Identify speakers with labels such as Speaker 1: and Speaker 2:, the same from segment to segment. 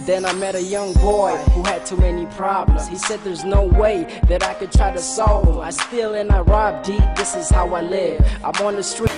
Speaker 1: Then I met a young boy who had too many problems. He said there's no way that I could try to solve them. I steal and I rob deep, this is how I live. I'm on the street.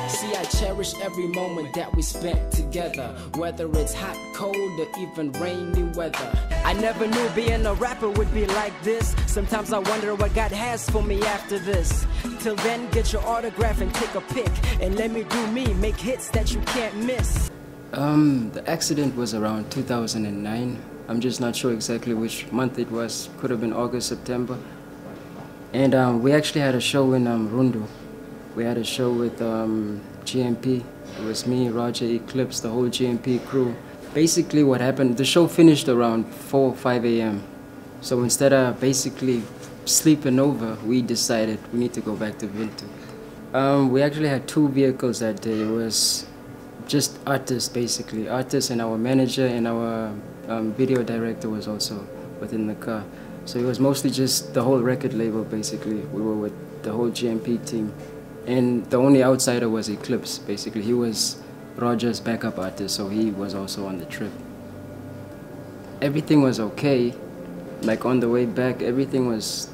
Speaker 1: See, I cherish every moment that we spent together, whether it's hot, cold, or even rainy weather. I never knew being a rapper would be like this. Sometimes I wonder what God has for me after this. Till then, get your autograph and take a pic, and let me do me, make hits that you can't miss.
Speaker 2: The accident was around 2009. I'm just not sure exactly which month it was. Could have been August, September. And we actually had a show in Rundu. We had a show with GMP. It was me, Roger, Eclipse, the whole GMP crew. Basically what happened, the show finished around 4 or 5 a.m. So instead of basically sleeping over, we decided we need to go back to Vintu. We actually had 2 vehicles that day. It was just artists, basically. Artists, and our manager and our video director was also within the car. So it was mostly just the whole record label, basically. We were with the whole GMP team. And the only outsider was Eclipse, basically. He was Roger's backup artist, so he was also on the trip. Everything was okay. Like on the way back, everything was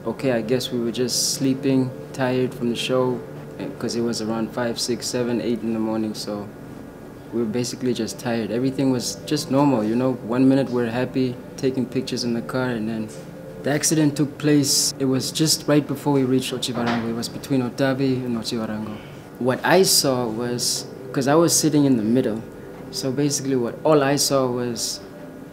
Speaker 2: okay. I guess we were just sleeping, tired from the show, because it was around 5, 6, 7, 8 in the morning, so we were basically just tired. Everything was just normal, you know. 1 minute we're happy, taking pictures in the car, and then the accident took place. It was just right before we reached Otjiwarongo. It was between Otavi and Otjiwarongo. What I saw was, because I was sitting in the middle, so basically all I saw was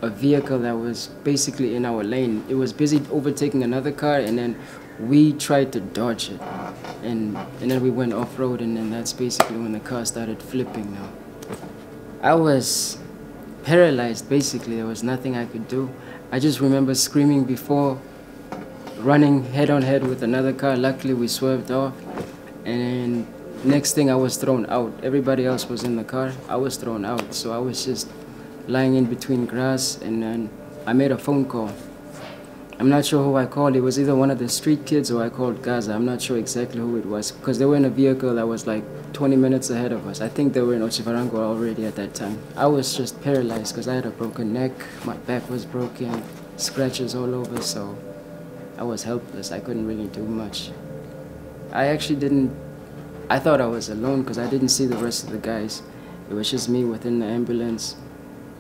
Speaker 2: a vehicle that was basically in our lane. It was busy overtaking another car, and then we tried to dodge it. And then we went off-road, and then that's basically when the car started flipping now. I was paralyzed, basically. There was nothing I could do. I just remember screaming before, running head-on-head with another car. Luckily, we swerved off. And next thing, I was thrown out. Everybody else was in the car. I was thrown out. So I was just lying in between grass, and then I made a phone call. I'm not sure who I called. It was either one of the street kids or I called Gaza. I'm not sure exactly who it was, because they were in a vehicle that was like 20 minutes ahead of us. I think they were in Otjiwarongo already at that time. I was just paralyzed because I had a broken neck, my back was broken, scratches all over, so I was helpless. I couldn't really do much. I thought I was alone because I didn't see the rest of the guys. It was just me within the ambulance.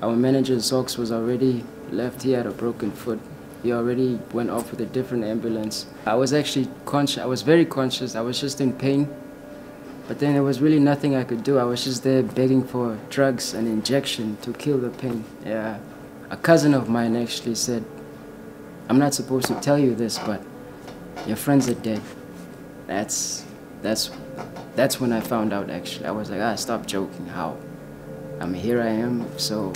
Speaker 2: Our manager, Zox, was already left. He had a broken foot. He already went off with a different ambulance. I was actually conscious. I was very conscious. I was just in pain. But then there was really nothing I could do. I was just there begging for drugs and injection to kill the pain. Yeah. A cousin of mine actually said, "I'm not supposed to tell you this, but your friends are dead." That's when I found out, actually. I was like, stop joking. How? I mean, here I am, so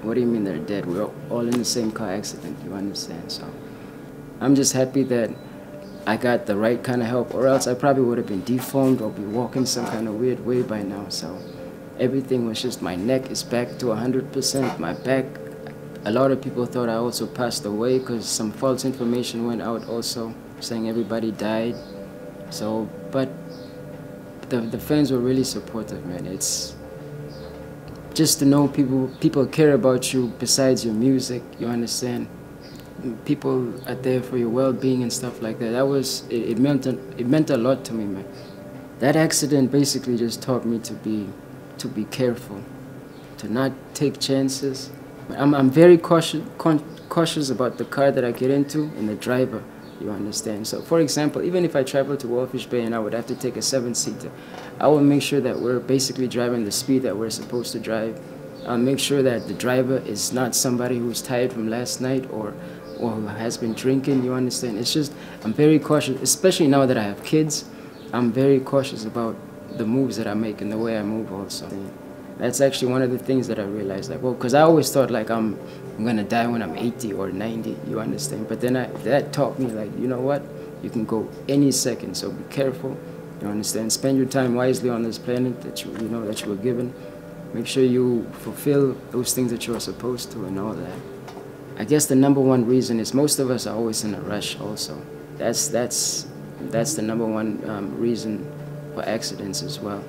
Speaker 2: what do you mean they're dead? We're all in the same car accident, you understand? So I'm just happy that I got the right kind of help, or else I probably would have been deformed or be walking some kind of weird way by now. So everything was just, my neck is back to 100%. My back, a lot of people thought I also passed away because some false information went out also saying everybody died. So, but the fans were really supportive, man. It's just to know people care about you besides your music, you understand? People are there for your well-being and stuff like that. It meant a lot to me, man. That accident basically just taught me to be careful, to not take chances. I'm very cautious about the car that I get into and the driver, you understand? So for example, even if I travel to Wolfish Bay and I would have to take a 7-seater, I will make sure that we're basically driving the speed that we're supposed to drive. I'll make sure that the driver is not somebody who's tired from last night or who has been drinking, you understand? It's just, I'm very cautious, especially now that I have kids. I'm very cautious about the moves that I make and the way I move also. That's actually one of the things that I realized, like, well, because I always thought like I'm gonna die when I'm 80 or 90, you understand? But then that taught me, like, you know what? You can go any second, so be careful, you understand? Spend your time wisely on this planet that you know that you were given. Make sure you fulfill those things that you are supposed to and all that. I guess the #1 reason is most of us are always in a rush also. That's the #1 reason for accidents as well.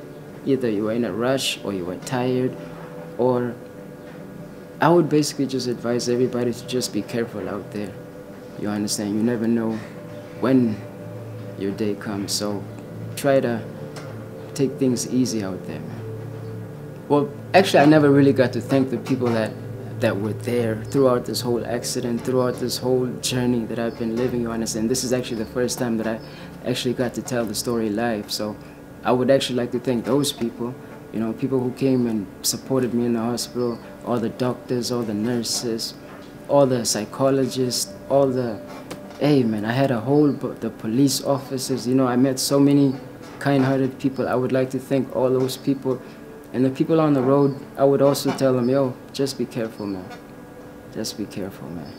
Speaker 2: Either you were in a rush or you were tired, or I would basically just advise everybody to just be careful out there. You understand? You never know when your day comes, so try to take things easy out there, man. Well, actually, I never really got to thank the people that were there throughout this whole accident, throughout this whole journey that I've been living, you understand? This is actually the first time that I actually got to tell the story live, so I would actually like to thank those people, you know, people who came and supported me in the hospital, all the doctors, all the nurses, all the psychologists, all the, hey man, I had the police officers, you know, I met so many kind-hearted people. I would like to thank all those people. And the people on the road, I would also tell them, yo, just be careful, man. Just be careful, man.